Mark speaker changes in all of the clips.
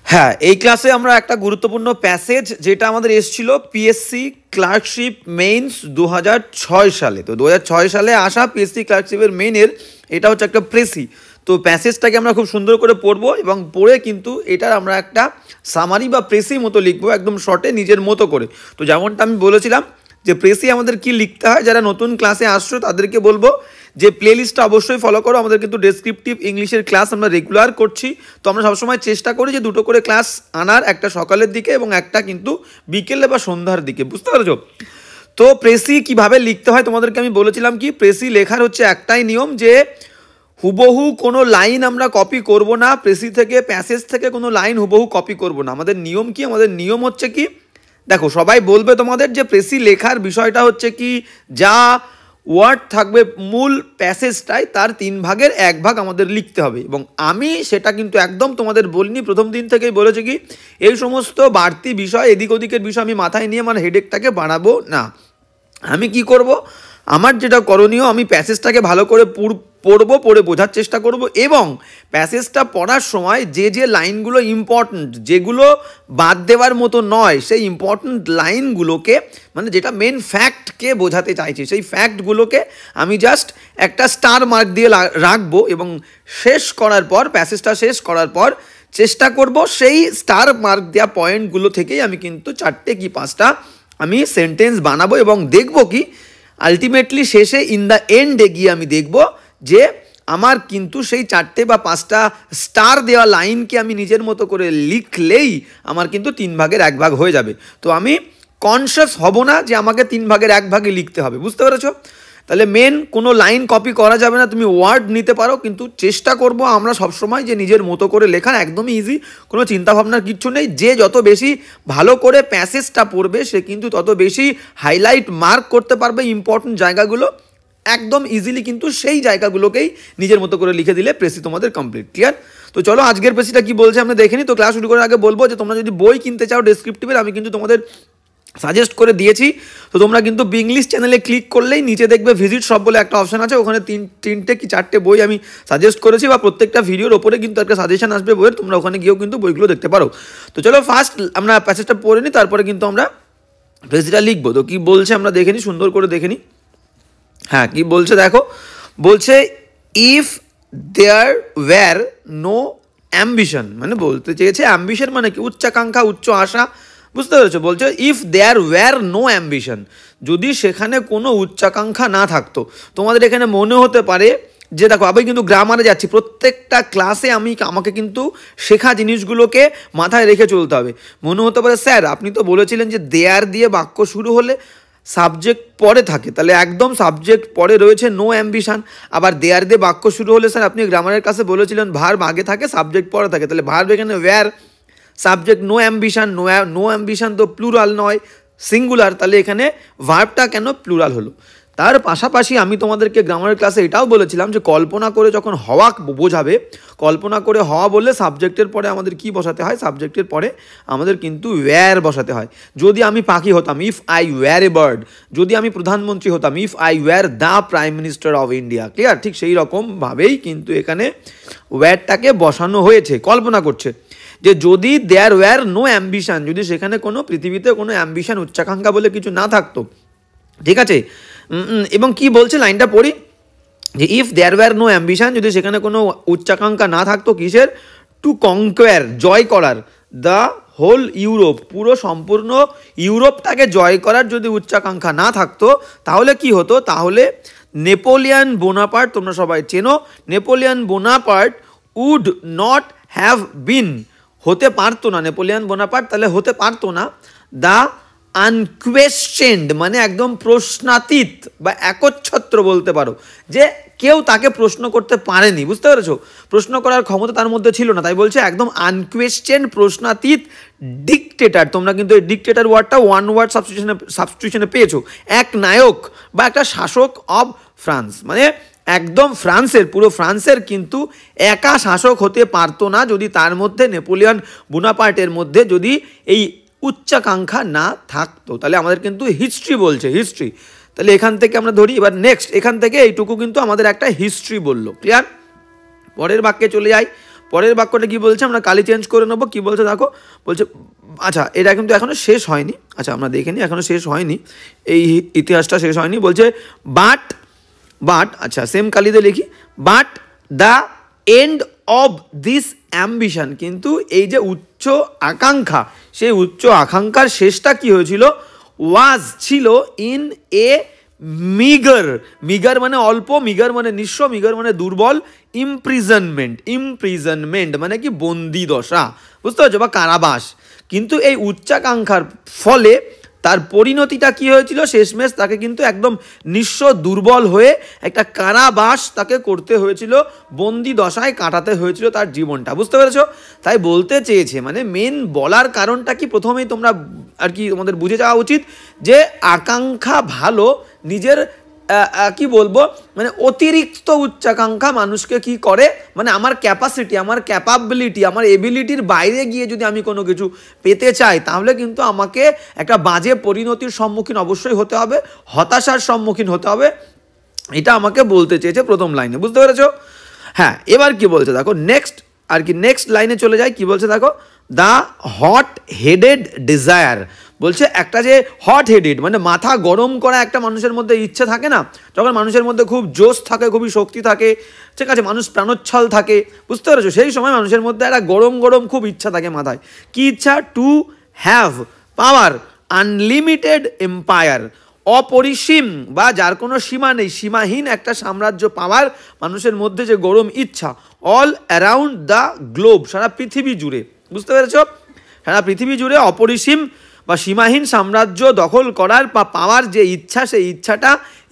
Speaker 1: হ্যাঁ, এই ক্লাসে আমরা একটা গুরুত্বপূর্ণ প্যাসেজ যেটা আমাদের এসেছিল পিএসসি ক্লার্কশিপ মেইনস 2006 সালে। তো 2006 সালে আসা পিএসসি ক্লার্কশিপের মেইনের এটা হচ্ছে একটা প্রেসি। তো প্যাসেজটাকে আমরা খুব সুন্দর করে পড়বো এবং পড়ে কিন্তু এটার আমরা একটা সামারি বা প্রেসি মতো লিখবো একদম শর্টে নিজের মতো করে। তো যেমনটা আমি বলেছিলাম যে প্রেসি আমাদের কি লিখতে হয়, যারা নতুন ক্লাসে আসছো তাদেরকে বলবো যে প্লেলিস্টটা অবশ্যই ফলো করো। আমাদের কিন্তু ডেসক্রিপটিভ ইংলিশের ক্লাস আমরা রেগুলার করছি। তো আমরা সবসময় চেষ্টা করি যে দুটো করে ক্লাস আনার, একটা সকালের দিকে এবং একটা কিন্তু বিকেলে বা সন্ধ্যার দিকে, বুঝতে পারছো? তো প্রেসি কিভাবে লিখতে হয় তোমাদেরকে আমি বলেছিলাম কি, প্রেসি লেখার হচ্ছে একটাই নিয়ম যে হুবহু কোনো লাইন আমরা কপি করব না, প্রেসি থেকে প্যাসেজ থেকে কোনো লাইন হুবহু কপি করব না। আমাদের নিয়ম কি? আমাদের নিয়ম হচ্ছে কি, দেখো সবাই বলবে তোমাদের যে প্রেসি লেখার বিষয়টা হচ্ছে কি, যা ওয়ার্ড থাকবে মূল প্যাসেজটাই তার 3 ভাগের 1 ভাগ আমাদের লিখতে হবে। এবং আমি সেটা কিন্তু একদম তোমাদের বলিনি, প্রথম দিন থেকেই বলেছি কি এই সমস্ত বাড়তি বিষয়, এদিক ওদিকের বিষয় আমি মাথায় নিয়ে আমার হেডেকটাকে বাড়াবো না। আমি কি করব, আমার যেটা করণীয়, আমি প্যাসেজটাকে ভালো করে পড়বো, পড়ে বোঝার চেষ্টা করব এবং প্যাসেজটা পড়ার সময় যে যে লাইনগুলো ইম্পর্ট্যান্ট, যেগুলো বাদ দেওয়ার মতো নয়, সেই ইম্পর্ট্যান্ট লাইনগুলোকে, মানে যেটা মেন ফ্যাক্টকে বোঝাতে চাইছি, সেই ফ্যাক্টগুলোকে আমি জাস্ট একটা স্টার মার্ক দিয়ে রাখবো এবং শেষ করার পর, প্যাসেজটা শেষ করার পর চেষ্টা করব সেই স্টার মার্ক দেওয়া পয়েন্টগুলো থেকেই আমি কিন্তু 4টে কি 5টা আমি সেন্টেন্স বানাবো এবং দেখব কি আলটিমেটলি শেষে ইন দ্য এন্ডে গিয়ে আমি দেখব যে আমার কিন্তু সেই 4টে বা 5টা স্টার দেওয়া লাইনকে আমি নিজের মতো করে লিখলেই আমার কিন্তু 3 ভাগের 1 ভাগ হয়ে যাবে। তো আমি কনসিয়াস হব না যে আমাকে 3 ভাগের 1 ভাগে লিখতে হবে, বুঝতে পেরেছো? তাহলে মেন কোনো লাইন কপি করা যাবে না, তুমি ওয়ার্ড নিতে পারো, কিন্তু চেষ্টা করব আমরা সবসময় যে নিজের মতো করে লেখার, একদমই ইজি, কোনো চিন্তাভাবনার কিচ্ছু নেই। যে যত বেশি ভালো করে প্যাসেজটা পড়বে সে কিন্তু তত বেশি হাইলাইট মার্ক করতে পারবে ইম্পর্টেন্ট জায়গাগুলো, একদম ইজিলি কিন্তু সেই জায়গাগুলোকেই নিজের মতো করে লিখে দিলে প্রেসি তোমাদের কমপ্লিট। ক্লিয়ার? তো চলো আজকের প্রেসিটা কি বলছে আমরা দেখে নিই। তো ক্লাস শুরু করার আগে বলবো যে তোমরা যদি বই কিনতে চাও ডেসক্রিপটিভের, আমি কিন্তু তোমাদের সাজেস্ট করে দিয়েছি। তো তোমরা কিন্তু বিংলিশ চ্যানেলে ক্লিক করলেই নিচে দেখবে ভিজিট শপ বলে একটা অপশন আছে, ওখানে 3টে কি 4টে বই আমি সাজেস্ট করেছি, বা প্রত্যেকটা ভিডিওর ওপরে কিন্তু একটা সাজেশন আসবে বইয়ের, তোমরা ওখানে গিয়েও কিন্তু বইগুলো দেখতে পারো। তো চলো ফার্স্ট আমরা প্যাসেজটা পড়ে নিই, তারপরে কিন্তু আমরা প্রেসিটা লিখবো। তো কি বলছে আমরা দেখে নিই, সুন্দর করে দেখে নিই। হ্যাঁ, কি বলছে দেখো, বলছে if there were no ambition, মানে বলতে চেয়েছে অ্যাম্বিশন মানে কি, উচ্চাকাঙ্ক্ষা, উচ্চ আশা, বুঝতে পেরেছো? বলছে if there were no ambition, যদি সেখানে কোনো উচ্চাকাঙ্ক্ষা না থাকতো। তোমাদের এখানে মনে হতে পারে যে দেখো আমি কিন্তু গ্রামারে যাচ্ছি, প্রত্যেকটা ক্লাসে আমাকে কিন্তু শেখা জিনিসগুলোকে মাথায় রেখে চলতে হবে। মনে হতে পারে স্যার আপনি তো বলেছিলেন যে দেয়ার দিয়ে বাক্য শুরু হলে সাবজেক্ট পরে থাকে, তাহলে একদম সাবজেক্ট পরে রয়েছে, নো অ্যাম্বিশন। আবার দেয়ার দিয়ে বাক্য শুরু হলে স্যার আপনি গ্রামারের কাছে বলেছিলেন ভার্ব আগে থাকে সাবজেক্ট পরে থাকে, তাহলে ভার্ব এখানে were, subject no ambition, no ambition তো প্লুরাল নয় সিঙ্গুলার, তাহলে এখানে ভার্বটা কেন প্লুরাল হলো? তার পাশাপাশি আমি তোমাদেরকে গ্রামারের ক্লাসে এটাও বলেছিলাম যে কল্পনা করে যখন হওয়া বোঝাবে, কল্পনা করে হওয়া বললে সাবজেক্টের পরে আমাদের কি বসাতে হয়, সাবজেক্টের পরে আমাদের কিন্তু ওয়্যার বসাতে হয়। যদি আমি পাখি হতাম, if I were a bird, যদি আমি প্রধানমন্ত্রী হতাম, if I were the prime minister of India. Clear? ঠিক সেই রকমভাবেই কিন্তু এখানে ওয়্যারটাকে বসানো হয়েছে, কল্পনা করছে যে যদি দেয়ার ওয়্যার নো অ্যাম্বিশন, যদি সেখানে কোনো পৃথিবীতে কোনো অ্যাম্বিশন, উচ্চাকাঙ্ক্ষা বলে কিছু না থাকতো। ঠিক আছে? এবং কি বলছে লাইনটা পড়ি, যে if there were no ambition, যদি সেখানে কোনো উচ্চাকাঙ্ক্ষা না থাকতো, কিসের? টু কনকোয়ার, জয় করার, দ্য হোল ইউরোপ, পুরো সম্পূর্ণ ইউরোপটাকে জয় করার যদি উচ্চাকাঙ্ক্ষা না থাকতো, তাহলে কি হতো? তাহলে নেপোলিয়ান বোনাপার্ট, তোমরা সবাই চেনো, Napoleon Bonaparte would not have been, হতে পারতো না, নেপোলিয়ান বোনাপার্ট তাহলে হতে পারতো না, দ্য আনকোয়েশ্চেন্ড, মানে একদম প্রশ্নাতীত বা একচ্ছত্র বলতে পারো, যে কেউ তাকে প্রশ্ন করতে পারেনি, বুঝতে পেরেছো? প্রশ্ন করার ক্ষমতা তার মধ্যে ছিল না, তাই বলছে একদম আনকোয়েশ্চেন্ড, প্রশ্নাতীত ডিকটেটার। তোমরা কিন্তু এই ডিকটেটার ওয়ার্ডটা ওয়ান ওয়ার্ড সাবস্টিটিউশনে পেয়েছো, এক নায়ক বা একটা শাসক অব ফ্রান্স, মানে একদম ফ্রান্সের, পুরো ফ্রান্সের কিন্তু একা শাসক হতে পারতো না যদি তার মধ্যে, নেপোলিয়ন বোনাপার্টের মধ্যে যদি এই উচ্চাকাঙ্ক্ষা না থাকতো। তাহলে আমাদের কিন্তু হিস্ট্রি বলছে, হিস্ট্রি। তাহলে এখান থেকে আমরা ধরি, এবার নেক্সট এখান থেকে এইটুকু কিন্তু আমাদের একটা হিস্ট্রি বললো। ক্লিয়ার? পরের বাক্যে চলে যাই। পরের বাক্যটা কি বলছে, আমরা কালি চেঞ্জ করে নেবো। কি বলছে দেখো, বলছে আচ্ছা এটা কিন্তু এখনো শেষ হয়নি, আচ্ছা আমরা দেখে নিই, এখনো শেষ হয়নি, এই ইতিহাসটা শেষ হয়নি। বলছে বাট আচ্ছা সেম কালিতে লিখি, but the end of this ambition, কিন্তু এই যে উচ্চ আকাঙ্ক্ষা, সেই উচ্চ আকাঙ্ক্ষার শেষটা কি হয়েছিল, ওয়াজ ছিল ইন এ মিগার মানে অল্প, মিগার মানে নিঃস্ব, মিগার মানে দুর্বল, ইমপ্রিজনমেন্ট মানে কি বন্দি দশা, বুঝতে পারছো, বা কারাবাস। কিন্তু এই উচ্চাকাঙ্ক্ষার ফলে তার পরিণতিটা কি হয়েছিল, শেষমেশ তাকে কিন্তু একদম নিঃস্ব দুর্বল হয়ে একটা কারাবাস তাকে করতে হয়েছিল, বন্দি দশায় কাটাতে হয়েছিল তার জীবনটা, বুঝতে পেরেছো। তাই বলতে চেয়েছে, মানে মেন বলার কারণটা কি প্রথমেই তোমরা আর কি তোমাদের বুঝে যাওয়া উচিত যে আকাঙ্ক্ষা ভালো, নিজের কি বলবো, মানে অতিরিক্ত উচ্চাকাঙ্ক্ষা মানুষকে কি করে, মানে আমার ক্যাপাসিটি, আমার ক্যাপাবিলিটি, আমার এবিলিটির বাইরে গিয়ে যদি আমি কোনো কিছু পেতে চাই, তাহলে কিন্তু আমাকে একটা বাজে পরিণতির সম্মুখীন অবশ্যই হতে হবে, হতাশার সম্মুখীন হতে হবে। এটা আমাকে বলতে চেয়েছে প্রথম লাইনে, বুঝতে পেরেছো। হ্যাঁ, এবার কি বলছে দেখো, নেক্সট লাইনে চলে যায়। কি বলছে দেখো, দ্য হট হেডেড ডিজায়ার, বলছে একটা যে হট হেডেড মানে মাথা গরম করা একটা মানুষের মধ্যে ইচ্ছা থাকে না, যখন মানুষের মধ্যে খুব জোশ থাকে, খুবই শক্তি থাকে, ঠিক আছে, মানুষ প্রাণোচ্ছল থাকে, বুঝতে পেরেছো, সেই সময় মানুষের মধ্যে একটা গরম খুব ইচ্ছা থাকে মাথায়। কি ইচ্ছা, to have power, unlimited empire, অপরিসীম বা যার কোনো সীমা নেই, সীমাহীন একটা সাম্রাজ্য পাওয়ার মানুষের মধ্যে যে গরম ইচ্ছা, অল অ্যারাউন্ড দ্য গ্লোব, সারা পৃথিবী জুড়ে, বুঝতে পেরেছ, সারা পৃথিবী জুড়ে অপরিসীম বা সীমাহীন সাম্রাজ্য দখল করার বা পাওয়ার যে ইচ্ছা, সেই ইচ্ছাটা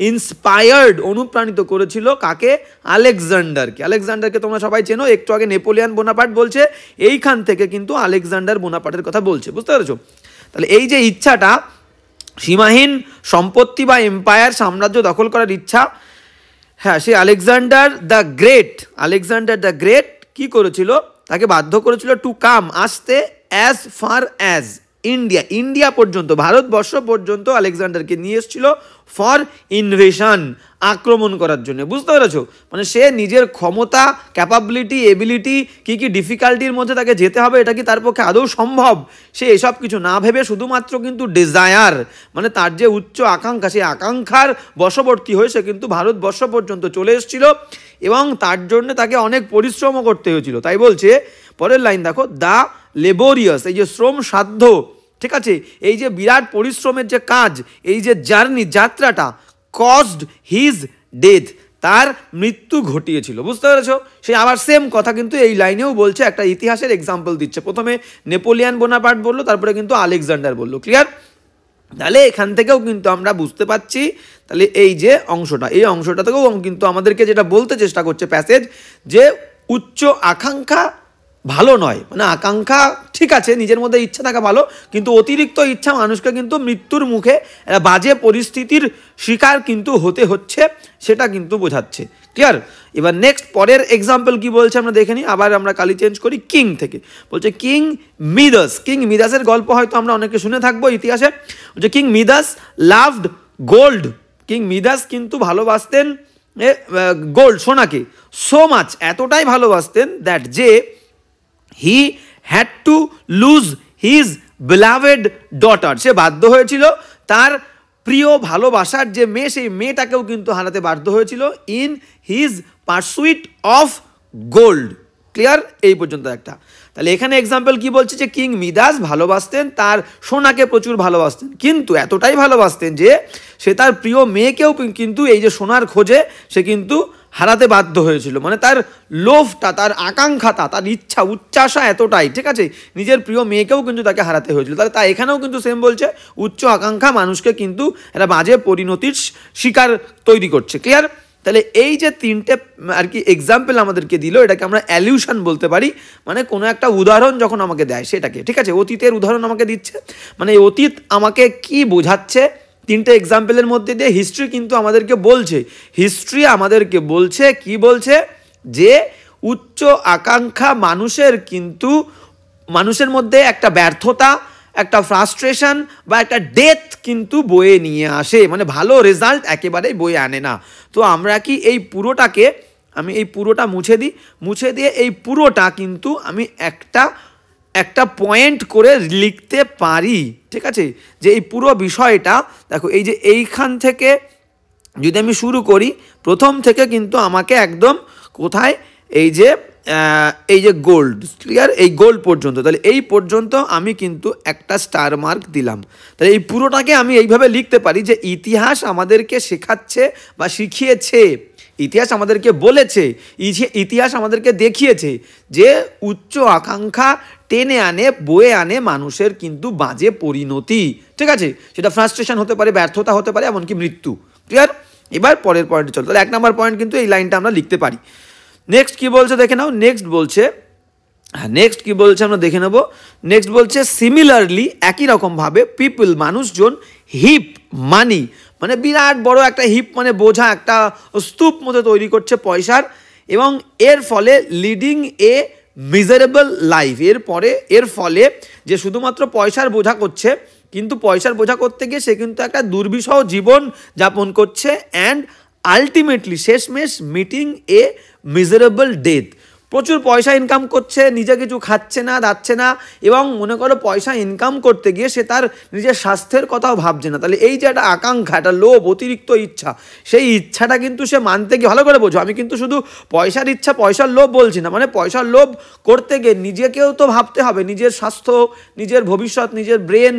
Speaker 1: ইন্সপায়ার্ড, অনুপ্রাণিত করেছিল কাকে, আলেকজান্ডারকে তোমরা সবাই চেনো, একটু আগে নেপোলিয়ান বোনাপার্ট বলছে, এইখান থেকে কিন্তু আলেকজান্ডার বোনাপার্টের কথা বলছে, বুঝতে পেরেছো। তাহলে এই যে ইচ্ছাটা, সীমাহীন সম্পত্তি বা এম্পায়ার সাম্রাজ্য দখল করার ইচ্ছা, হ্যাঁ, সে আলেকজান্ডার দ্য গ্রেট কি করেছিল, তাকে বাধ্য করেছিল টু কাম, আসতে, অ্যাজ ফার অ্যাজ ইন্ডিয়া পর্যন্ত, ভারতবর্ষ পর্যন্ত আলেকজান্ডারকে নিয়ে এসেছিল ফর ইনভেশন, আক্রমণ করার জন্য, বুঝতে পেরেছো। মানে সে নিজের ক্ষমতা, ক্যাপাবিলিটি, এবিলিটি, কি ডিফিকাল্টির মধ্যে তাকে যেতে হবে, এটা কি তার পক্ষে আদৌ সম্ভব, সে এসব কিছু না ভেবে শুধুমাত্র কিন্তু ডিজায়ার মানে তার যে উচ্চ আকাঙ্ক্ষা, সেই আকাঙ্ক্ষার বশবর্তী হয়ে সে কিন্তু ভারতবর্ষ পর্যন্ত চলে এসেছিল, এবং তার জন্য তাকে অনেক পরিশ্রমও করতে হয়েছিল। তাই বলছে পরের লাইন দেখো, দ্য লেবোরিয়াস, এই যে শ্রম সাধ্য, ঠিক আছে, এই যে বিরাট পরিশ্রমের যে কাজ, এই যে যাত্রাটা, কজড হিজ ডেথ, তার মৃত্যু ঘটিয়েছিল, বুঝতে পেরেছো। সে আবার সেম কথা কিন্তু এই লাইনেও বলছে, একটা ইতিহাসের এক্সাম্পল দিচ্ছে, প্রথমে নেপোলিয়ান বোনাপার্ট বললো, তারপরে কিন্তু আলেকজান্ডার বললো, ক্লিয়ার। তাহলে এখান থেকেও কিন্তু আমরা বুঝতে পারছি, তাহলে এই যে অংশটা, এই অংশটা থেকেও কিন্তু আমাদেরকে যেটা বলতে চেষ্টা করছে প্যাসেজ, যে উচ্চ আকাঙ্ক্ষা ভালো নয়, মানে আকাঙ্ক্ষা ঠিক আছে, নিজের মধ্যে ইচ্ছা থাকা ভালো, কিন্তু অতিরিক্ত ইচ্ছা মানুষকে কিন্তু মৃত্যুর মুখে বাজে পরিস্থিতির শিকার কিন্তু হতে হচ্ছে, সেটা কিন্তু বোঝাচ্ছে, ক্লিয়ার। এবার নেক্সট পরের এক্সাম্পল কি বলছে আমরা দেখে নিই, আবার আমরা কালি চেঞ্জ করি, কিং থেকে বলছে কিং মিদাসের গল্প হয়তো আমরা অনেকে শুনে থাকবো ইতিহাসে, বলছে king Midas loved gold, king Midas কিন্তু ভালোবাসতেন গোল্ড, সোনাকে, সো মাচ, এতটাই ভালোবাসতেন, দ্যাট যে he had to lose his beloved daughter, সে বাধ্য হয়েছিল তার প্রিয় ভালোবাসার যে মেয়ে, সেই মেয়েটাকেও কিন্তু হারাতে বাধ্য হয়েছিল, in his pursuit of gold, clear. এই পর্যন্ত একটা। তাহলে এখানে এক্সাম্পল কি বলছে, যে কিং মিদাস ভালোবাসতেন, তার সোনাকে প্রচুর ভালোবাসতেন, কিন্তু এতটাই ভালোবাসতেন যে সে তার প্রিয় মেয়েকেও কিন্তু এই যে সোনার খোঁজে সে কিন্তু হারাতে বাধ্য হয়েছিল, মানে তার লোভটা, তার আকাঙ্ক্ষাটা, তার ইচ্ছা, উচ্চাসা এতটাই, ঠিক আছে, নিজের প্রিয় মেয়েকেও কিন্তু তাকে হারাতে হয়েছিল। তাহলে তাই এখানেও কিন্তু সেম বলছে, উচ্চ আকাঙ্ক্ষা মানুষকে কিন্তু একটা বাজে পরিণতির শিকার তৈরি করছে, ক্লিয়ার। তাহলে এই যে তিনটে আর কি এক্সাম্পল আমাদেরকে দিল, এটাকে আমরা অ্যালিউশন বলতে পারি, মানে কোনো একটা উদাহরণ যখন আমাকে দেয় সেটাকে, ঠিক আছে, অতীতের উদাহরণ আমাকে দিচ্ছে, মানে অতীত আমাকে কি বোঝাচ্ছে, তিনটে এক্সাম্পলের মধ্যে দিয়ে হিস্ট্রি কিন্তু আমাদেরকে বলছে, কি বলছে, যে উচ্চ আকাঙ্ক্ষা মানুষের মধ্যে একটা ব্যর্থতা, একটা ফ্রাস্ট্রেশন বা একটা ডেথ কিন্তু বয়ে নিয়ে আসে, মানে ভালো রেজাল্ট একেবারেই বয়ে আনে না। তো আমরা কি এই পুরোটাকে আমি এই পুরোটা মুছে দিই, মুছে দিয়ে এই পুরোটা কিন্তু আমি একটা পয়েন্ট করে লিখতে পারি, ঠিক আছে? যে এই পুরো বিষয়টা দেখো, এই যে এইখান থেকে যদি আমি শুরু করি, প্রথম থেকে কিন্তু আমাকে একদম কোথায়, এই যে গোল্ড, ক্লিয়ার, এই গোল্ড পর্যন্ত, তাহলে এই পর্যন্ত আমি কিন্তু একটা স্টার মার্ক দিলাম। তাহলে এই পুরোটাকে আমি এইভাবে লিখতে পারি যে ইতিহাস আমাদেরকে শেখাচ্ছে বা শিখিয়েছে, ইতিহাস আমাদেরকে বলেছে, ইতিহাস আমাদেরকে দেখিয়েছে যে উচ্চ আকাঙ্ক্ষা টেনে আনে, বয়ে আনে মানুষের কিন্তু বাজে পরিণতি, ঠিক আছে? সেটা ফ্রাস্ট্রেশন হতে পারে, ব্যর্থতা হতে পারে, এমনকি মৃত্যু, ক্লিয়ার? এবার পরের পয়েন্টে চলো। তাহলে 1 নম্বর পয়েন্ট কিন্তু এই লাইনটা আমরা লিখতে পারি। নেক্সট কি বলছে দেখে নাও। নেক্সট কি বলছে আমরা দেখে নেব। নেক্সট বলছে সিমিলারলি, একই রকমভাবে পিপল, মানুষজন, হিপ মানি, মানে বিরাট বড় একটা হিপ, মানে বোঝা, একটা স্তূপ মতো তৈরি করছে পয়সার, এবং এর ফলে লিডিং এ মিজারেবল লাইফ, এর ফলে যে শুধুমাত্র পয়সার বোঝা করছে, কিন্তু পয়সার বোঝা করতে গিয়ে সে কিন্তু একটা দুর্বিষহ জীবন যাপন করছে, অ্যান্ড আলটিমেটলি শেষমেশ মিটিং এ মিজারেবল ডেথ। প্রচুর পয়সা ইনকাম করছে, নিজে কিছু খাচ্ছে না, দাচ্ছে না, এবং মনে করো পয়সা ইনকাম করতে গিয়ে সে তার নিজের স্বাস্থ্যের কথাও ভাবছে না। তাহলে এই যে একটা আকাঙ্ক্ষা, একটা লোভ, অতিরিক্ত ইচ্ছা, সেই ইচ্ছাটা কিন্তু সে মানতে গিয়ে, ভালো করে বোঝো, আমি কিন্তু শুধু পয়সার ইচ্ছা, পয়সার লোভ বলছি না, মানে পয়সার লোভ করতে গিয়ে নিজেকেও তো ভাবতে হবে, নিজের স্বাস্থ্য, নিজের ভবিষ্যৎ, নিজের ব্রেন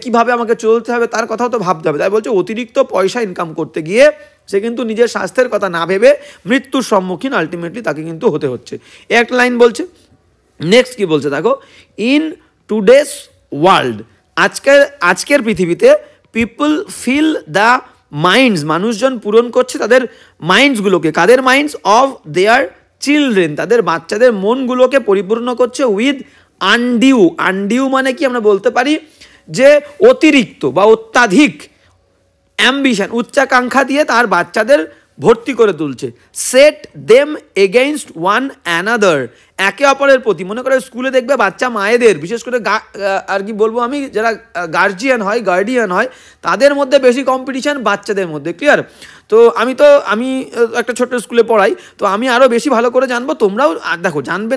Speaker 1: কিভাবে আমাকে চলতে হবে তার কথাও তো ভাবতে হবে। তাই বলছে অতিরিক্ত পয়সা ইনকাম করতে গিয়ে সে কিন্তু নিজের স্বাস্থ্যের কথা না ভেবে মৃত্যুর সম্মুখীন আলটিমেটলি তাকে কিন্তু হতে হচ্ছে। একটা লাইন বলছে। নেক্সট কি বলছে দেখো, ইন টুডেস ওয়ার্ল্ড, আজকের পৃথিবীতে পিপল ফিল দ্য মাইন্ডস, মানুষজন পূরণ করছে তাদের মাইন্ডসগুলোকে, কাদের মাইন্ডস? অফ দেয়ার চিলড্রেন, তাদের বাচ্চাদের মনগুলোকে পরিপূর্ণ করছে উইথ আনডিউ মানে কি আমরা বলতে পারি যে অতিরিক্ত বা অত্যাধিক অ্যাম্বিশন, উচ্চাকাঙ্ক্ষা দিয়ে তার বাচ্চাদের ভর্তি করে তুলছে। Set them against one another, একে অপরের প্রতি। মনে করে স্কুলে দেখবে বাচ্চা মায়েদের, বিশেষ করে আর কি বলবো আমি, যারা গার্ডিয়ান হয় তাদের মধ্যে বেশি কম্পিটিশান বাচ্চাদের মধ্যে, ক্লিয়ার? তো আমি একটা ছোট্ট স্কুলে পড়াই, তো আমি আরও বেশি ভালো করে জানবো, তোমরাও দেখো, জানবে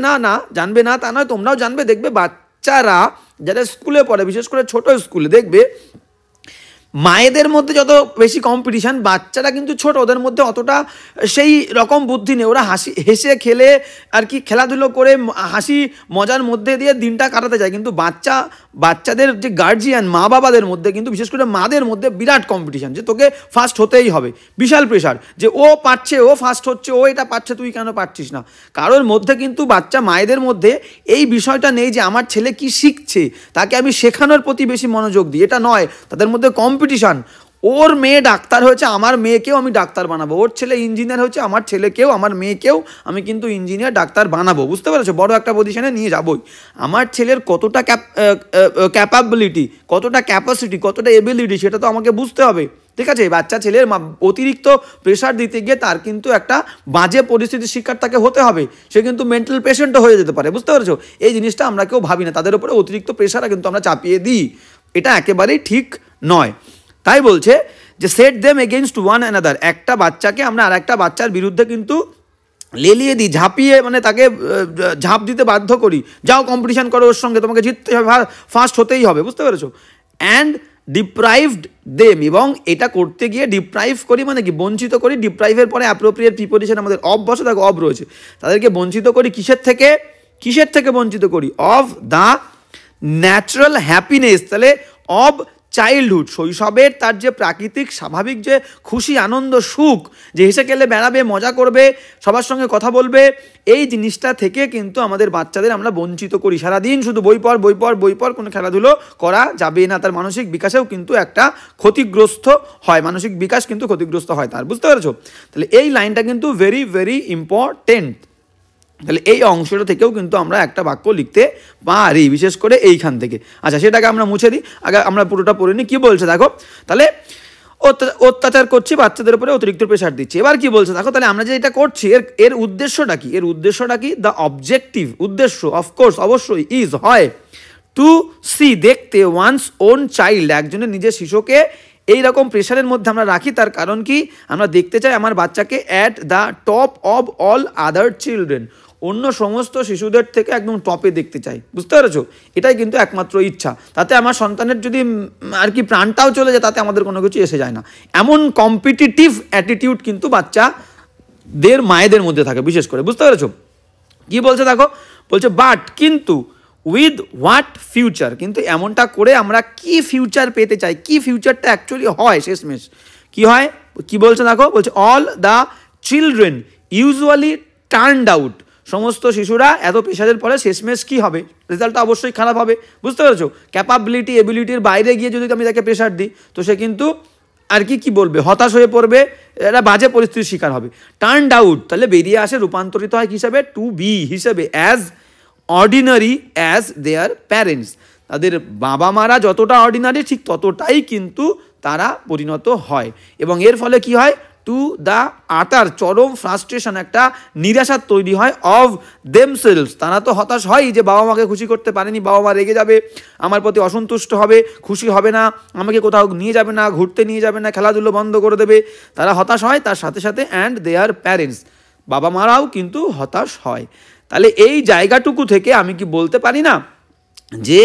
Speaker 1: না তা নয়, তোমরাও জানবে। দেখবে বাচ্চারা যারা স্কুলে পড়ে, বিশেষ করে ছোট স্কুলে, দেখবে মায়েদের মধ্যে যত বেশি কম্পিটিশান, বাচ্চারা কিন্তু ছোট, ওদের মধ্যে অতটা সেই রকম বুদ্ধি নেই, ওরা হেসে খেলে আর কি খেলাধুলো করে হাসি মজার মধ্যে দিয়ে দিনটা কাটাতে যায়। কিন্তু বাচ্চাদের যে গার্জিয়ান, মা বাবাদের মধ্যে কিন্তু, বিশেষ করে মাদের মধ্যে বিরাট কম্পিটিশান, যে তোকে ফার্স্ট হতেই হবে, বিশাল প্রেশার, যে ও পারছে, ও ফার্স্ট হচ্ছে, ও এটা পারছে, তুই কেন পারছিস না? কারোর মধ্যে কিন্তু মায়েদের মধ্যে এই বিষয়টা নেই যে আমার ছেলে কি শিখছে, তাকে আমি শেখানোর প্রতি বেশি মনোযোগ দিই, এটা নয়। তাদের মধ্যে কম্পিটিশান, ওর মেয়ে ডাক্তার হয়েছে, আমার মেয়েকেও আমি ডাক্তার বানাবো, ওর ছেলে ইঞ্জিনিয়ার হয়েছে, আমার ছেলেকেও, আমার মেয়েকেও আমি কিন্তু ইঞ্জিনিয়ার, ডাক্তার বানাবো, বুঝতে পেরেছো? বড় একটা পজিশনে নিয়ে যাবোই। আমার ছেলের কতটা ক্যাপাবিলিটি, কতটা ক্যাপাসিটি, কতটা এবিলিটি, সেটা তো আমাকে বুঝতে হবে, ঠিক আছে? বাচ্চা ছেলের অতিরিক্ত প্রেশার দিতে গিয়ে তার কিন্তু একটা বাজে পরিস্থিতির শিকার তাকে হতে হবে, সে কিন্তু মেন্টাল পেশেন্টও হয়ে যেতে পারে, বুঝতে পেরেছো? এই জিনিসটা আমরা কেউ ভাবি না, তাদের উপরে অতিরিক্ত প্রেশার কিন্তু আমরা চাপিয়ে দিই, এটা একেবারেই ঠিক নয়। তাই বলছে যে set them against one another, একটা বাচ্চাকে আমরা আর একটা বাচ্চার বিরুদ্ধে কিন্তু লেলিয়ে দিই, ঝাঁপিয়ে, মানে তাকে ঝাঁপ দিতে বাধ্য করি, যাও কম্পিটিশান করো ওর সঙ্গে, তোমাকে জিততে হবে, ফার্স্ট হতেই হবে, বুঝতে পেরেছো? অ্যান্ড ডিপ্রাইভড দেম, এবং এটা করতে গিয়ে ডিপ্রাইভ করি, মানে কি বঞ্চিত করি। ডিপ্রাইভের পরে অ্যাপ্রোপ্রিয়েট প্রিপোজিশন আমাদের অফ বসে, দেখো অফ রয়েছে, তাদেরকে বঞ্চিত করি কিসের থেকে বঞ্চিত করি? অফ দ্য ন্যাচারাল হ্যাপিনেস, তাহলে অব চাইল্ডহুড, শৈশবের তার যে প্রাকৃতিক স্বাভাবিক যে খুশি, আনন্দ, সুখ, যে হেসে খেলে বেড়াবে, মজা করবে, সবার সঙ্গে কথা বলবে, এই জিনিসটা থেকে কিন্তু আমাদের বাচ্চাদের আমরা বঞ্চিত করি। সারাদিন শুধু বই পড়, কোনো খেলাধুলো করা যাবে না, তার মানসিক বিকাশেও কিন্তু একটা ক্ষতিগ্রস্ত হয়, মানসিক বিকাশ কিন্তু ক্ষতিগ্রস্ত হয় তার, বুঝতে পেরেছো? তাহলে এই লাইনটা কিন্তু ভেরি ভেরি ইম্পর্টেন্ট। তাহলে এই অংশটা থেকেও কিন্তু আমরা একটা বাক্য লিখতে পারি, বিশেষ করে এইখান থেকে। আচ্ছা, সেটাকে আমরা মুছে দিই, আগে আমরা পুরোটা পড়ে নিই। কী বলছে দেখো, তাহলে অত্যাচার করছি, বাচ্চাদের উপরে অতিরিক্ত প্রেশার দিচ্ছি। এবার কি বলছে দেখো, তাহলে আমরা যে এটা করছি এর উদ্দেশ্যটা কি? দ্য অবজেক্টিভ, উদ্দেশ্য, অফকোর্স, অবশ্যই, হয় টু সি, দেখতে, ওয়ান্স ওন চাইল্ড, একজনের নিজের শিশুকে এই রকম প্রেশারের মধ্যে আমরা রাখি, তার কারণ কি, আমরা দেখতে চাই আমার বাচ্চাকে at the top of all other children, অন্য সমস্ত শিশুদের থেকে একদম টপে দেখতে চাই, বুঝতে পেরেছো? এটাই কিন্তু একমাত্র ইচ্ছা। তাতে আমার সন্তানের যদি আর কি প্রাণটাও চলে যায়, তাতে আমাদের কোনো কিছু এসে যায় না। এমন কম্পিটিটিভ অ্যাটিটিউড কিন্তু বাচ্চাদের মায়েদের মধ্যে থাকে বিশেষ করে, বুঝতে পেরেছো? কি বলছে দেখো, বলছে বাট কিন্তু উইথ হোয়াট ফিউচার, কিন্তু এমনটা করে আমরা কি ফিউচার পেতে চাই, কি ফিউচারটা অ্যাকচুয়ালি হয় শেষমেশ কি হয়, কি বলছে দেখো, বলছে all the children usually turned out, সমস্ত শিশুরা এত প্রেশারের পরে শেষমেশ কী হবে, রেজাল্টটা অবশ্যই খারাপ হবে, বুঝতে পেরেছো? ক্যাপাবিলিটি এবিলিটির বাইরে গিয়ে যদি আমি তাকে প্রেশার দিই, তো সে কিন্তু আর কি বলবে, হতাশ হয়ে পড়বে, এটা বাজে পরিস্থিতির শিকার হবে। টার্নড আউট তাহলে বেরিয়ে আসে, রূপান্তরিত হয় হিসাবে টু বি হিসেবে, as ordinary as their parents, তাদের বাবা মারা যতটা অর্ডিনারি ঠিক ততটাই কিন্তু তারা পরিণত হয়। এবং এর ফলে কি হয়, টু দ্য আটার চরম ফ্রাস্ট্রেশন, একটা নিরাশা তৈরি হয়, অফ দেমসেলস, তারা তো হতাশ হয় যে বাবা মাকে খুশি করতে পারেনি, বাবা মা রেগে যাবে, আমার প্রতি অসন্তুষ্ট হবে, খুশি হবে না, আমাকে কোথাও নিয়ে যাবে না, ঘুরতে নিয়ে যাবে না, খেলাধুলো বন্ধ করে দেবে, তারা হতাশ হয়। তার সাথে সাথে অ্যান্ড দেয়ার প্যারেন্টস, বাবা মারাও কিন্তু হতাশ হয়। তাহলে এই জায়গাটুকু থেকে আমি কি বলতে পারি না যে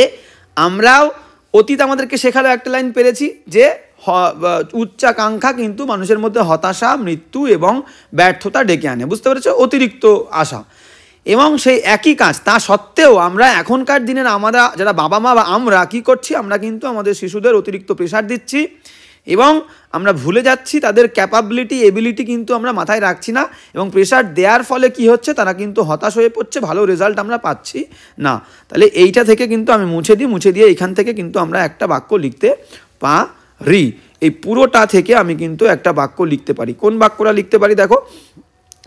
Speaker 1: আমরাও অতীত আমাদেরকে শেখালো একটা লাইন পেরেছি যে উচ্চাকাঙ্ক্ষা কিন্তু মানুষের মধ্যে হতাশা, মৃত্যু এবং ব্যর্থতা ডেকে আনে, বুঝতে পেরেছো? অতিরিক্ত আশা। এবং সেই একই কাজ তা সত্ত্বেও আমরা এখনকার দিনের আমরা যারা বাবা মা বা আমরা কি করছি, আমরা কিন্তু আমাদের শিশুদের অতিরিক্ত প্রেশার দিচ্ছি এবং আমরা ভুলে যাচ্ছি তাদের ক্যাপাবিলিটি এবিলিটি কিন্তু আমরা মাথায় রাখছি না, এবং প্রেশার দেওয়ার ফলে কি হচ্ছে, তারা কিন্তু হতাশ হয়ে পড়ছে, ভালো রেজাল্ট আমরা পাচ্ছি না। তাহলে এইটা থেকে কিন্তু আমি মুছে দিয়ে এইখান থেকে কিন্তু আমরা একটা বাক্য লিখতে পারি, এই পুরোটা থেকে আমি কিন্তু একটা বাক্য লিখতে পারি। কোন বাক্যটা লিখতে পারি দেখো,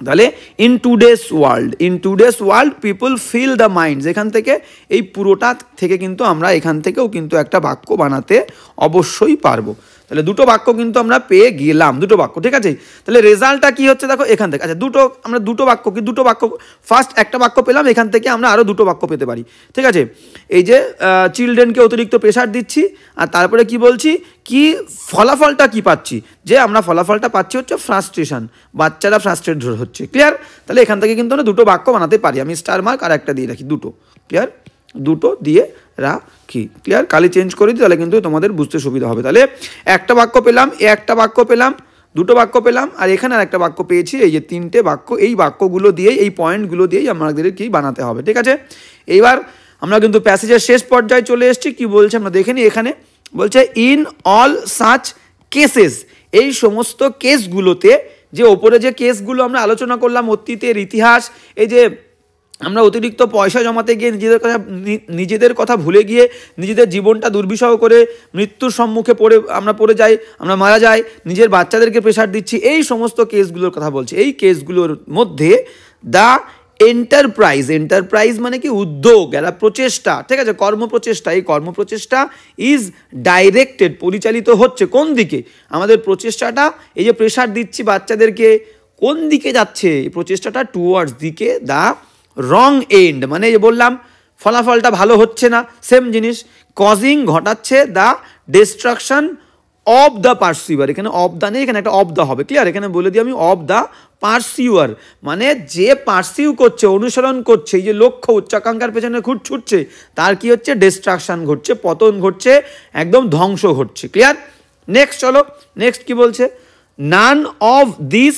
Speaker 1: তাহলে in today's world people feel the minds, এখান থেকে এই পুরোটা থেকে কিন্তু আমরা এখান থেকেও কিন্তু একটা বাক্য বানাতে অবশ্যই পারবো। তাহলে দুটো বাক্য কিন্তু আমরা পেয়ে গেলাম, দুটো বাক্য, ঠিক আছে? তাহলে রেজাল্টটা কি হচ্ছে দেখো এখান থেকে, আচ্ছা আমরা দুটো বাক্য ফার্স্ট একটা বাক্য পেলাম, এখান থেকে আমরা আরও দুটো বাক্য পেতে পারি, ঠিক আছে? এই যে চিলড্রেনকে অতিরিক্ত প্রেশার দিচ্ছি, আর তারপরে কি বলছি, কি ফলাফলটা কি পাচ্ছি, যে আমরা ফলাফলটা পাচ্ছি হচ্ছে ফ্রাস্ট্রেশন, বাচ্চারা ফ্রাস্ট্রেট হচ্ছে, ক্লিয়ার? তাহলে এখান থেকে কিন্তু আমরা দুটো বাক্য বানাতে পারি, আমি স্টার মার্ক আর একটা দিয়ে রাখি, দুটো, ক্লিয়ার? দুটো দিয়ে রাখি, ক্লিয়ার? কালি চেঞ্জ করে দিই, তাহলে কিন্তু তোমাদের বুঝতে সুবিধা হবে। তাহলে একটা বাক্য পেলাম, একটা বাক্য পেলাম, দুটো বাক্য পেলাম, আর এখানে আর একটা বাক্য পেয়েছি, এই যে তিনটে বাক্য, এই বাক্যগুলো দিয়েই, এই পয়েন্টগুলো দিয়েই আমাদের কি বানাতে হবে, ঠিক আছে? এইবার আমরা কিন্তু প্যাসেজের শেষ পর্যায়ে চলে এসেছি। কি বলছে আমরা দেখে নিই, এখানে বলছে ইন অল সাচ কেসেস, এই সমস্ত কেসগুলোতে, যে ওপরে যে কেসগুলো আমরা আলোচনা করলাম, অতীতের ইতিহাস, এই যে আমরা অতিরিক্ত পয়সা জমাতে গিয়ে নিজেদের কথা ভুলে গিয়ে নিজেদের জীবনটা দুর্বিষহ করে মৃত্যুর সম্মুখে আমরা পড়ে যাই, আমরা মারা যাই, নিজের বাচ্চাদেরকে প্রেশার দিচ্ছি, এই সমস্ত কেসগুলোর কথা বলছি। এই কেসগুলোর মধ্যে দ্য এন্টারপ্রাইজ মানে কি, উদ্যোগ, একটা প্রচেষ্টা, ঠিক আছে, কর্মপ্রচেষ্টা, এই কর্মপ্রচেষ্টা ইজ ডাইরেক্টেড, পরিচালিত হচ্ছে কোন দিকে, আমাদের প্রচেষ্টাটা, এই যে প্রেশার দিচ্ছি বাচ্চাদেরকে, কোন দিকে যাচ্ছে এই প্রচেষ্টাটা, টুয়ার্ডস দিকে দ্য রং এন্ড, মানে যে বললাম ফলাফলটা ভালো হচ্ছে না, সেম জিনিস, কজিং ঘটাচ্ছে দ্য ডিস্ট্রাকশন অফ দ্য পারসিউয়ার, এখানে অফ দ্য নেই, এখানে একটা অফ দ্য হবে, ক্লিয়ার? এখানে বলে দিই আমি অফ দ্য পারসিউয়ার, মানে যে পারসিউ করছে, অনুসরণ করছে, এই যে লক্ষ্য উচ্চাকাঙ্ক্ষার পেছনে ছুটছে, তার কি হচ্ছে, ডিস্ট্রাকশন ঘটছে, পতন ঘটছে, একদম ধ্বংস ঘটছে, ক্লিয়ার? নেক্সট চলো, নেক্সট কি বলছে, নান অফ দিস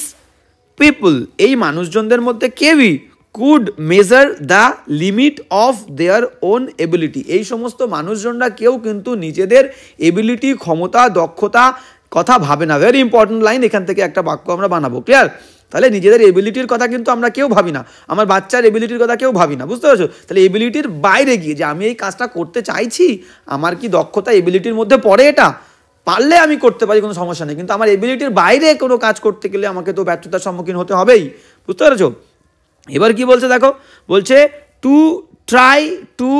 Speaker 1: পিপল, এই মানুষজনদের মধ্যে কেউই could measure the limit of their own ability, এই সমস্ত মানুষজনরা কেউ কিন্তু নিজেদের এবিলিটি, ক্ষমতা, দক্ষতা কথা ভাবে না। ভেরি ইম্পর্টেন্ট লাইন, এখান থেকে একটা বাক্য আমরা বানাবো, ক্লিয়ার? তাহলে নিজেদের এবিলিটির কথা কিন্তু আমরা কেউ ভাবি না, আমার বাচ্চার এবিলিটির কথা কেউ ভাবি না, বুঝতে পারছো? তাহলে এবিলিটির বাইরে গিয়ে যে আমি এই কাজটা করতে চাইছি, আমার কি দক্ষতা এবিলিটির মধ্যে পড়ে, এটা পারলে আমি করতে পারি, কোনো সমস্যা নেই, কিন্তু আমার এবিলিটির বাইরে কোনো কাজ করতে গেলে আমাকে তো ব্যর্থতার সম্মুখীন হতে হবেই, বুঝতে পারছো? এবার কি বলছে দেখো, বলছে to try to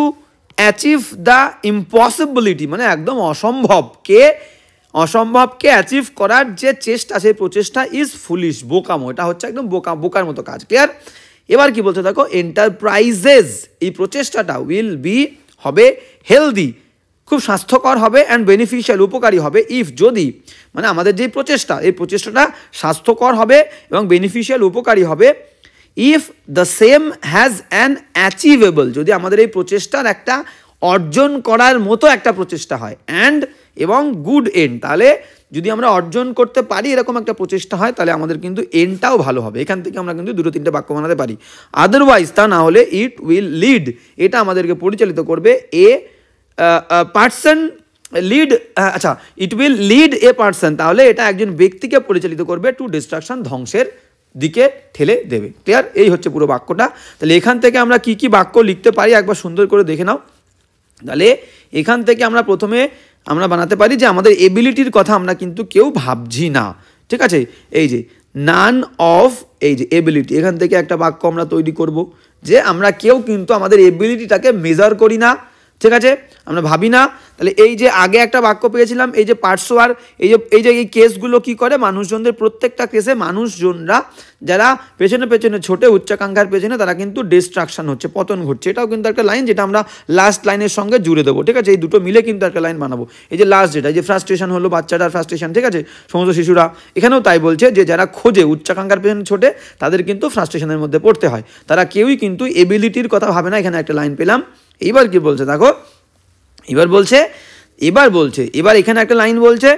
Speaker 1: achieve the impossibility, মানে একদম অসম্ভবকে অ্যাচিভ করার যে চেষ্টা, সেই প্রচেষ্টা ইজ ফুলিশ, বোকামো, এটা হচ্ছে একদম বোকার মতো কাজ, ক্লিয়ার? এবার কি বলছে দেখো, এন্টারপ্রাইজেস, এই প্রচেষ্টাটা উইল বি হবে হেলদি, খুব স্বাস্থ্যকর হবে অ্যান্ড বেনিফিশিয়াল, উপকারী হবে ইফ, যদি, মানে আমাদের যে প্রচেষ্টা, এই প্রচেষ্টাটা স্বাস্থ্যকর হবে এবং বেনিফিশিয়াল, উপকারী হবে if the same has an achievable, যদি আমাদের এই প্রচেষ্টার একটা অর্জন করার মতো একটা প্রচেষ্টা হয়, অ্যান্ড এবং গুড এন্ড, তাহলে যদি আমরা অর্জন করতে পারি এরকম একটা প্রচেষ্টা হয় তাহলে আমাদের কিন্তু এন্ডটাও ভালো হবে। এখান থেকে আমরা কিন্তু দুটো তিনটে বাক্য বানাতে পারি। আদারওয়াইজ, তা না হলে ইট উইল লিড, এটা আমাদেরকে পরিচালিত করবে এ পার্সন লিড, আচ্ছা, it will lead a person, তাহলে এটা একজন ব্যক্তিকে পরিচালিত করবে টু ডিস্ট্রাকশন, ধ্বংসের দিকে ঠেলে দেবে। ক্লিয়ার? এই হচ্ছে পুরো বাক্যটা। তাহলে এখান থেকে আমরা কি কি বাক্য লিখতে পারি একবার সুন্দর করে দেখে নাও। তাহলে এখান থেকে আমরা প্রথমে আমরা বানাতে পারি যে আমাদের এবিলিটির কথা আমরা কিন্তু কেউ ভাবছি না, ঠিক আছে? এই যে নান অফ, এই যে এবিলিটি, এখান থেকে একটা বাক্য আমরা তৈরি করব যে আমরা কেউ কিন্তু আমাদের এবিলিটিটাকে মেজার করি না, ঠিক আছে, আমরা ভাবি না। তাহলে এই যে আগে একটা বাক্য পেয়েছিলাম, এই যে পার্সোয়ার, এই কেসগুলো কি করে, মানুষজনদের প্রত্যেকটা কেসে মানুষজনরা যারা পেছনে পেছনে ছোটে উচ্চাকাঙ্ক্ষার পেছনে, তারা কিন্তু ডিস্ট্রাকশন হচ্ছে, পতন ঘটছে। এটাও কিন্তু একটা লাইন যেটা আমরা লাস্ট লাইনের সঙ্গে জুড়ে দেবো, ঠিক আছে? এই দুটো মিলে কিন্তু একটা লাইন বানাবো। এই যে লাস্ট যেটা, এই যে ফ্রাস্ট্রেশন হলো, বাচ্চাটার ফ্রাস্ট্রেশন, ঠিক আছে, সমস্ত শিশুরা, এখানেও তাই বলছে যে যারা খোঁজে উচ্চাকাঙ্ক্ষার পেছনে ছোটে তাদের কিন্তু ফ্রাস্ট্রেশনের মধ্যে পড়তে হয়, তারা কেউই কিন্তু এবিলিটির কথা ভাবে না। এখানে একটা লাইন পেলাম। এইবার কি বলছে দেখো, এবার এখানে একটা লাইন বলছে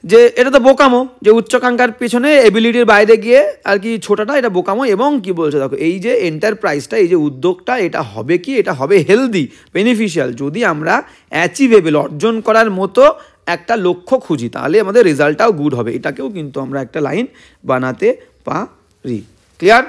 Speaker 1: যে এটা তো বোকামো, যে উচ্চাকাঙ্ক্ষার পেছনে এবিলিটির বাইরে গিয়ে আর কি ছোটাটা, এটা বোকামো। এবং কি বলছে দেখো, এই যে এন্টারপ্রাইজটা, এই যে উদ্যোগটা, এটা হবে কি, এটা হবে হেলদি, বেনিফিশিয়াল, যদি আমরা অ্যাচিভেবল, অর্জন করার মতো একটা লক্ষ্য খুঁজি, তাহলে আমাদের রেজাল্টটাও গুড হবে। এটাকেও কিন্তু আমরা একটা লাইন বানাতে পারি। ক্লিয়ার?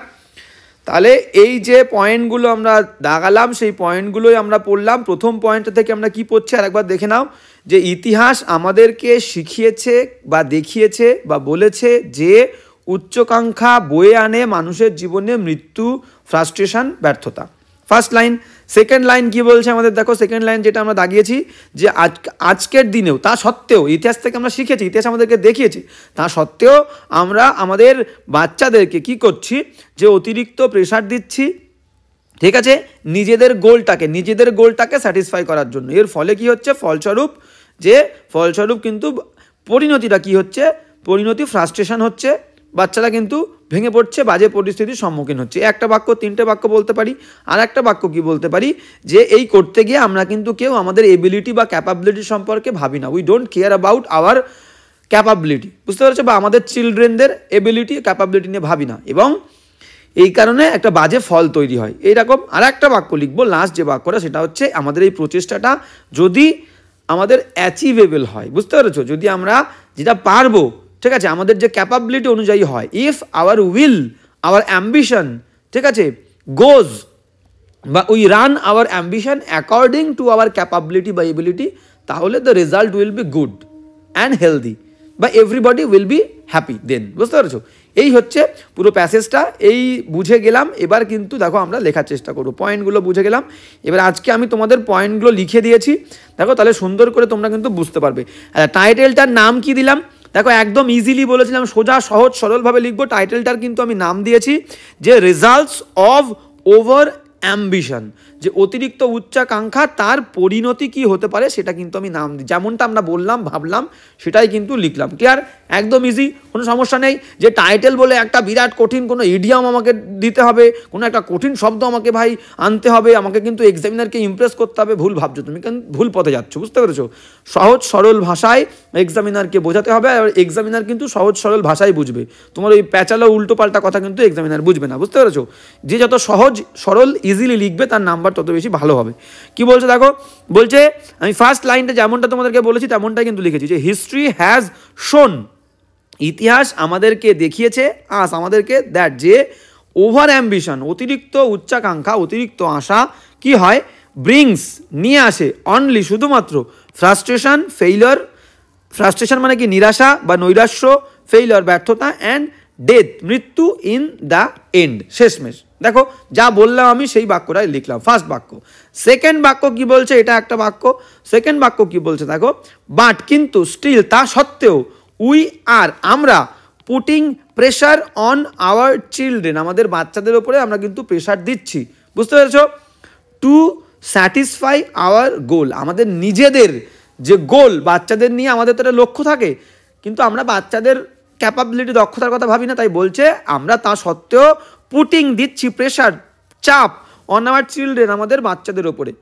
Speaker 1: তাহলে এই যে পয়েন্টগুলো আমরা দাগালাম, সেই পয়েন্টগুলোই আমরা পড়লাম। প্রথম পয়েন্টটা থেকে আমরা কি পড়ছি আরেকবার দেখে নাও, যে ইতিহাস আমাদেরকে শিখিয়েছে বা দেখিয়েছে বা বলেছে যে উচ্চাকাঙ্ক্ষা বয়ে আনে মানুষের জীবনে মৃত্যু, ফ্রাস্ট্রেশন, ব্যর্থতা। First line. সেকেন্ড লাইন কি বলছে আমাদের দেখো, সেকেন্ড লাইন যেটা আমরা দাগিয়েছি, যে আজকের দিনেও তা সত্ত্বেও, ইতিহাস থেকে আমরা শিখেছি, ইতিহাস আমাদেরকে দেখিয়েছি, তা সত্ত্বেও আমরা আমাদের বাচ্চাদেরকে কি করছি, যে অতিরিক্ত প্রেশার দিচ্ছি, ঠিক আছে, নিজেদের গোলটাকে স্যাটিসফাই করার জন্য। এর ফলে কি হচ্ছে, ফলস্বরূপ কিন্তু পরিণতিটা কি হচ্ছে, পরিণতি ফ্রাস্ট্রেশন হচ্ছে, বাচ্চারা কিন্তু ভেঙে পড়ছে, বাজে পরিস্থিতির সম্মুখীন হচ্ছে। একটা বাক্য, তিনটে বাক্য বলতে পারি। আর একটা বাক্য কি বলতে পারি, যে এই করতে গিয়ে আমরা কিন্তু কেউ আমাদের এবিলিটি বা ক্যাপাবিলিটি সম্পর্কে ভাবি না। We don't care about our capability, বুঝতে পারছো? বা আমাদের চিলড্রেনদের এবিলিটি, ক্যাপাবিলিটি নিয়ে ভাবি না, এবং এই কারণে একটা বাজে ফল তৈরি হয়। এইরকম আর একটা বাক্য লিখবো, লাস্ট যে বাক্যটা, সেটা হচ্ছে আমাদের এই প্রচেষ্টাটা যদি আমাদের অ্যাচিভেবল হয়, বুঝতে পেরেছো? যদি আমরা যেটা পারবো, ঠিক আছে, আমাদের যে ক্যাপাবিলিটি অনুযায়ী হয়, if our will, our ambition, ঠিক আছে, গোজ বা we run our ambition according to our capability বা এবিলিটি, তাহলে the result will be good and healthy বা everybody will be happy then. বুঝতে পারছো? এই হচ্ছে পুরো প্যাসেজটা, এই বুঝে গেলাম। এবার কিন্তু দেখো আমরা লেখার চেষ্টা করবো, পয়েন্টগুলো বুঝে গেলাম। এবার আজকে আমি তোমাদের পয়েন্টগুলো লিখে দিয়েছি, দেখো, তাহলে সুন্দর করে তোমরা কিন্তু বুঝতে পারবে। টাইটেলটার নাম কি দিলাম দেখো, একদম ইজিলি বলেছিলাম, সোজা সহজ সরলভাবে লিখবো। টাইটেলটার কিন্তু আমি নাম দিয়েছি যে রেজাল্টস অফ ওভার অ্যাম্বিশন, যে অতিরিক্ত উচ্চাকাঙ্ক্ষা তার পরিণতি কি হতে পারে সেটা কিন্তু আমি নাম দিই, যেমনটা আমরা বললাম ভাবলাম সেটাই কিন্তু লিখলাম। ক্লিয়ার? একদম ইজি, কোনো সমস্যা নেই। যে টাইটেল বলে একটা বিরাট কঠিন কোনো ইডিয়াম আমাকে দিতে হবে, কোনো একটা কঠিন শব্দ আমাকে ভাই আনতে হবে, আমাকে কিন্তু এক্সামিনারকে ইমপ্রেস করতে হবে, ভুল ভাবছো তুমি, কিন্তু ভুল পথে যাচ্ছ। বুঝতে পেরেছো? সহজ সরল ভাষায় এক্সামিনারকে বোঝাতে হবে, আর এক্সামিনার কিন্তু সহজ সরল ভাষায় বুঝবে। তোমার ওই প্যাচালো উল্টো পাল্টা কথা কিন্তু এক্সামিনার বুঝবে না। বুঝতে পেরেছো? যে যত সহজ সরল ইজিলি লিখবে তার নাম্বার তত বেশি ভালো হবে। কি বলছে দেখো, বলছে আমি ফার্স্ট লাইনটা যেমনটা তোমাদেরকে বলেছি তেমনটাই কিন্তু লিখেছি, যে হিস্ট্রি হ্যাজ শোন, ইতিহাস আমাদেরকে দেখিয়েছে, আমাদেরকে দ্যাট, যে ওভার অ্যাম্বিশন, অতিরিক্ত উচ্চাকাঙ্ক্ষা, অতিরিক্ত আশা কি হয়, ব্রিংস নিয়ে আসে, অনলি শুধুমাত্র ফ্রাস্ট্রেশন, ফেইলিওর, ফ্রাস্ট্রেশন মানে কি নিরাশা বা নৈরাশ্য, ফেইলিওর ব্যর্থতা, অ্যান্ড ডেথ মৃত্যু, ইন দ্য এন্ড শেষমেশ। দেখো যা বললাম আমি সেই বাক্যটাই লিখলাম, ফার্স্ট বাক্য। সেকেন্ড বাক্য কি বলছে, এটা একটা বাক্য। সেকেন্ড বাক্য কি বলছে দেখো, বাট কিন্তু, স্টিল তা সত্ত্বেও, উই আর আমরা, putting pressure on our children আমাদের বাচ্চাদের ওপরে আমরা কিন্তু প্রেশার দিচ্ছি। বুঝতে পেরেছো? টু স্যাটিসফাই আওয়ার গোল, আমাদের নিজেদের যে গোল, বাচ্চাদের নিয়ে আমাদের তো একটা লক্ষ্য থাকে, কিন্তু আমরা বাচ্চাদের ক্যাপাবিলিটি, দক্ষতার কথা ভাবি না। তাই বলছে আমরা তা সত্ত্বেও দিচ্ছি প্রেশার, চাপ অন আওয়ার চিলড্রেন, আমাদের বাচ্চাদের ওপরে,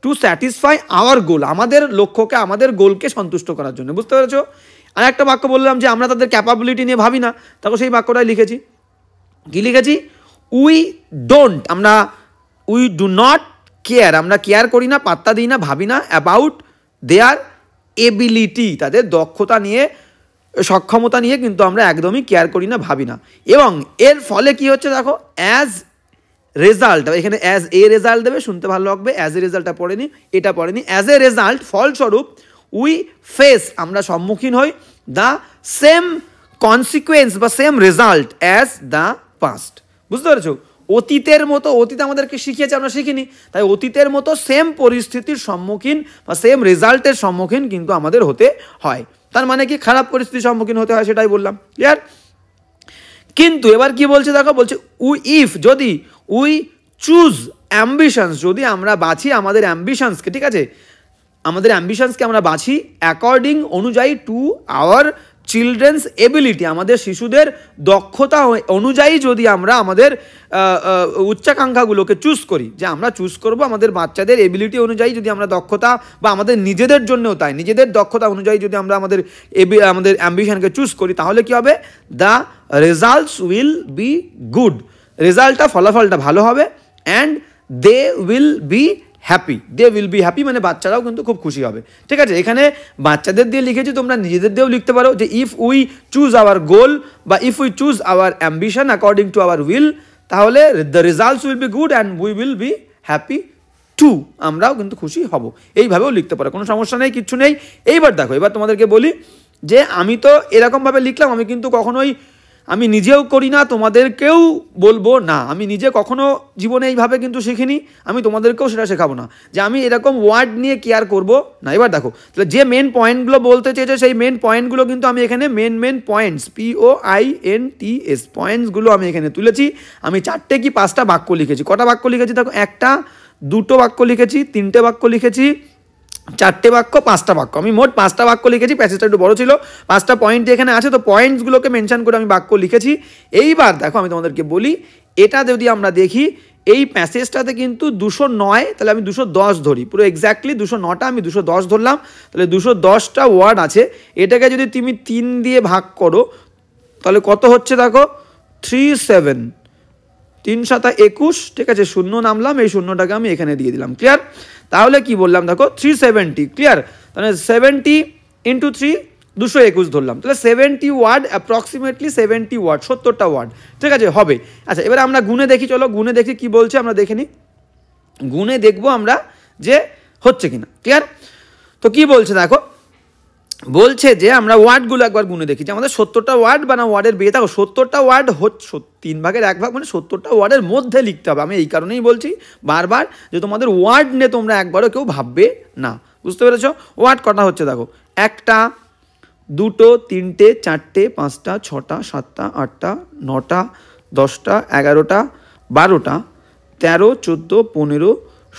Speaker 1: টু স্যাটিসফাই আওয়ার গোল, আমাদের লক্ষ্যকে, আমাদের গোলকে সন্তুষ্ট করার জন্য। বুঝতে পেরেছো? আর একটা বাক্য বললাম যে আমরা তাদের ক্যাপাবিলিটি নিয়ে ভাবি না, তখন সেই বাক্যটাই লিখেছি। কি লিখেছি? We don't, we do not care, আমরা কেয়ার করি না, পাত্তা দিই না, ভাবি না অ্যাবাউট দেয়ার এবিলিটি, তাদের দক্ষতা নিয়ে, সক্ষমতা নিয়ে কিন্তু আমরা একদমই কেয়ার করি না, ভাবি না। এবং এর ফলে কি হচ্ছে দেখো, অ্যাজ রেজাল্ট, এখানে অ্যাজ এ রেজাল্ট দেবে, শুনতে ভালো লাগবে, অ্যাজ এ রেজাল্টটা পড়েনি, এটা পড়েনি। অ্যাজ এ রেজাল্ট, ফলস্বরূপ, উই ফেস, আমরা সম্মুখীন হই, দ্য সেম কনসিকুয়েন্স বা same result as the past. বুঝতে পেরেছো? অতীতের মতো, অতীত আমাদেরকে শিখিয়েছে, আমরা শিখিনি, তাই অতীতের মতো সেম পরিস্থিতির সম্মুখীন বা সেম রেজাল্টের সম্মুখীন কিন্তু আমাদের হতে হয়। তার মানে কি, খারাপ পরিস্থিতির সম্মুখীন হতে হয়, সেটাই বললাম। ক্লিয়ার? কিন্তু এবার কি বলছে দেখো, বলছে ইফ, যদি উই চুজ অ্যাম্বিশনস, যদি আমরা বাছি আমাদের অ্যাম্বিশনসকে, ঠিক আছে, আমাদের অ্যাম্বিশনসকে আমরা বাছি অ্যাকর্ডিং, অনুযায়ী, টু আওয়ার চিলড্রেন্স এবিলিটি, আমাদের শিশুদের দক্ষতা অনুযায়ী যদি আমরা আমাদের উচ্চাকাঙ্ক্ষাগুলোকে চুজ করি, যে আমরা চুজ করব আমাদের বাচ্চাদের এবিলিটি অনুযায়ী, যদি আমরা দক্ষতা, বা আমাদের নিজেদের জন্যও তাই, নিজেদের দক্ষতা অনুযায়ী যদি আমরা আমাদের অ্যাম্বিশনকে চুজ করি, তাহলে কি হবে? The results will be good, রেজাল্টটা, ফলাফলটা ভালো হবে। And they will be happy, they will be happy মানে বাচ্চারাও কিন্তু খুব খুশি হবে। ঠিক আছে? এখানে বাচ্চাদের দিয়ে লিখেছি, তোমরা নিজেদের দিয়েও লিখতে পারো, যে if we choose our goal, বা if we choose our ambition according to our will, তাহলে the results will be good and we will be happy too, আমরাও কিন্তু খুশি হব। এইভাবেও লিখতে পারো, কোনো সমস্যা নেই, কিচ্ছু নেই। এইবার দেখো, এবার তোমাদেরকে বলি যে আমি তো এরকমভাবে লিখলাম, আমি কিন্তু কখনোই, আমি নিজেও করি না, তোমাদেরকেও বলবো না, আমি নিজে কখনো জীবনে এইভাবে কিন্তু শিখিনি, আমি তোমাদেরকেও সেটা শেখাবো না যে আমি এরকম ওয়ার্ড নিয়ে কেয়ার করবো না। এবার দেখো, তাহলে যে মেন পয়েন্টগুলো বলতে চেয়েছে, সেই মেন পয়েন্টগুলো কিন্তু আমি এখানে মেন পয়েন্টস, POINTS পয়েন্টসগুলো আমি এখানে তুলেছি। আমি 4টে কি 5টা বাক্য লিখেছি। কটা বাক্য লিখেছি দেখো, 1টা, 2টো বাক্য লিখেছি, 3টে বাক্য লিখেছি, 4টে বাক্য, 5টা বাক্য, আমি মোট 5টা বাক্য লিখেছি। প্যাসেজটা একটু বড় ছিল, 5টা পয়েন্ট এখানে আছে, তো পয়েন্টসগুলোকে মেনশন করে আমি বাক্য লিখেছি। এইবার দেখো, আমি তোমাদেরকে বলি, এটা যদি আমরা দেখি, এই প্যাসেজটাতে কিন্তু 209, তাহলে আমি 210 ধরি, পুরো এক্স্যাক্টলি 209টা আমি 210 ধরলাম, তাহলে 210টা ওয়ার্ড আছে। এটাকে যদি তুমি 3 দিয়ে ভাগ করো, তাহলে কত হচ্ছে দেখো, 37, 3 7 21, ঠিক আছে, শূন্য নামলাম, এই শূন্যটাকে আমি এখানে দিয়ে দিলাম। ক্লিয়ার? তাহলে কি বললাম দেখো, 370। ক্লিয়ার? তাহলে 70 ইন্টু 3, 221 ধরলাম, তাহলে 70 ওয়ার্ড, অ্যাপ্রক্সিমেটলি 70 ওয়ার্ড, 70টা ওয়ার্ড, ঠিক আছে, হবে। আচ্ছা, এবার আমরা গুণে দেখি, চলো গুণে দেখি কি বলছে, আমরা দেখে নিই, গুণে দেখবো আমরা যে হচ্ছে কিনা। ক্লিয়ার? তো কি বলছে দেখো, বলছে যে আমরা ওয়ার্ডগুলো একবার গুণে দেখি, যে আমাদের 70টা ওয়ার্ড বা না ওয়ার্ডের বেয়ে থাকো, 70টা ওয়ার্ড হচ্ছে 3 ভাগের 1 ভাগ, মানে 70টা ওয়ার্ডের মধ্যে লিখতে হবে। আমি এই কারণেই বলছি বারবার, যে তোমাদের ওয়ার্ড নিয়ে তোমরা একবারও কেউ ভাববে না। বুঝতে পেরেছ? ওয়ার্ড কটা হচ্ছে দেখো, 1টা, 2টো, 3টে, 4টে, 5টা, 6টা, 7টা, 8টা, 9টা, 10টা, 11টা, 12টা, 13, 14, 15,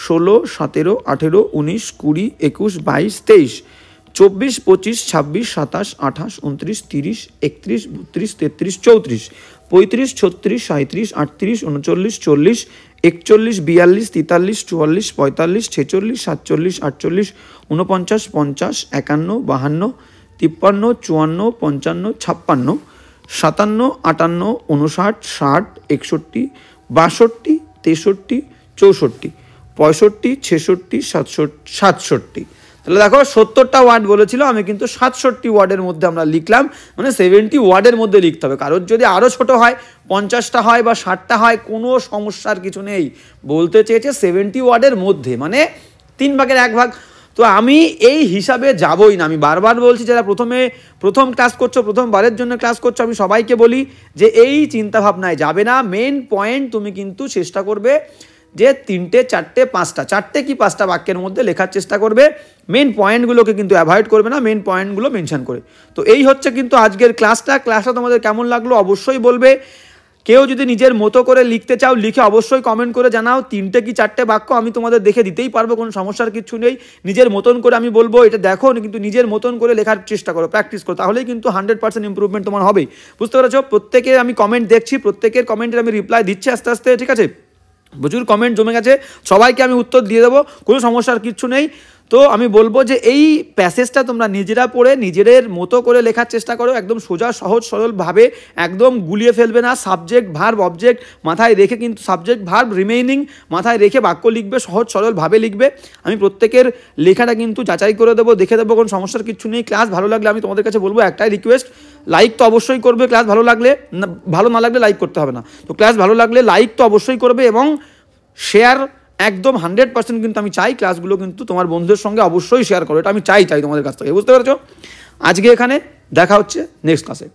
Speaker 1: 16, 17, 18, 19, 20, 21, 22, 23, 24, 25, 26, 27, 28, 29, 30, 31, 32, 33, 34, 35, 36, 37, 38, 39, 40, 41, 42, 43, 44, 45, 46, 47, 48, 49, 50, 51, 52, 53, 54, 55, 56, 57, 58, 59, 60, 61, 62, 63, 64, 65, 66, 67। তাহলে দেখো, 70টা ওয়ার্ড বলেছিল, আমি কিন্তু 67 ওয়ার্ডের মধ্যে আমরা লিখলাম, মানে 70 ওয়ার্ডের মধ্যে লিখতে হবে। কারোর যদি আরও ছোট হয়, 50টা হয় বা 60টা হয়, কোনো সমস্যার কিছু নেই। বলতে চেয়েছে 70 ওয়ার্ডের মধ্যে, মানে 3 ভাগের 1 ভাগ। তো আমি এই হিসাবে যাবই না। আমি বারবার বলছি, যারা প্রথম ক্লাস করছো, প্রথমবারের জন্য ক্লাস করছো, আমি সবাইকে বলি যে এই চিন্তাভাবনায় যাবে না। মেন পয়েন্ট তুমি কিন্তু চেষ্টা করবে যে 3টে, 4টে, 5টা, 4টে কি 5টা বাক্যের মধ্যে লেখার চেষ্টা করবে। মেন পয়েন্টগুলোকে কিন্তু অ্যাভয়েড করবে না, মেন পয়েন্টগুলো মেনশন করে। তো এই হচ্ছে কিন্তু আজকের ক্লাসটা তোমাদের কেমন লাগলো অবশ্যই বলবে। কেউ যদি নিজের মতো করে লিখতে চাও লিখে অবশ্যই কমেন্ট করে জানাও, 3টে কি 4টে বাক্য আমি তোমাদের দেখে দিতেই পারবো, কোনো সমস্যার কিছু নেই। নিজের মতন করে আমি বলবো এটা দেখো, কিন্তু নিজের মতন করে লেখার চেষ্টা করো, প্র্যাকটিস করো, তাহলেই কিন্তু 100% ইম্প্রুভমেন্ট তোমার হবেই। বুঝতে পেরেছো? প্রত্যেকের আমি কমেন্ট দেখছি, প্রত্যেকের কমেন্টের আমি রিপ্লাই দিচ্ছি আস্তে আস্তে, ঠিক আছে? প্রচুর কমেন্ট জমে গেছে, সবাইকে আমি উত্তর দিয়ে দেবো, কোনো সমস্যার কিছু নেই। তো আমি বলবো যে এই প্যাসেজটা তোমরা নিজেরা পড়ে নিজেদের মতো করে লেখার চেষ্টা করো, একদম সোজা সহজ সরলভাবে, একদম গুলিয়ে ফেলবে না। সাবজেক্ট ভার্ব অবজেক্ট মাথায় রেখে, কিন্তু সাবজেক্ট ভার্ব রিমেইনিং মাথায় রেখে বাক্য লিখবে, সহজ সরলভাবে লিখবে। আমি প্রত্যেকের লেখাটা কিন্তু যাচাই করে দেবো, দেখে দেবো, কোনো সমস্যার কিছু নেই। ক্লাস ভালো লাগলে আমি তোমাদের কাছে বলবো একটাই রিকোয়েস্ট, লাইক তো অবশ্যই করবে। ক্লাস ভালো লাগলে, ভালো না লাগলে লাইক করতে হবে না, তো ক্লাস ভালো লাগলে লাইক তো অবশ্যই করবে, এবং শেয়ার একদম 100% কিন্তু আমি চাই ক্লাসগুলো কিন্তু তোমার বন্ধুদের সঙ্গে অবশ্যই শেয়ার করো, এটা আমি চাই তোমাদের কাছ থেকে। বুঝতে পেরেছো? আজকে এখানে দেখা হচ্ছে নেক্সট ক্লাসে।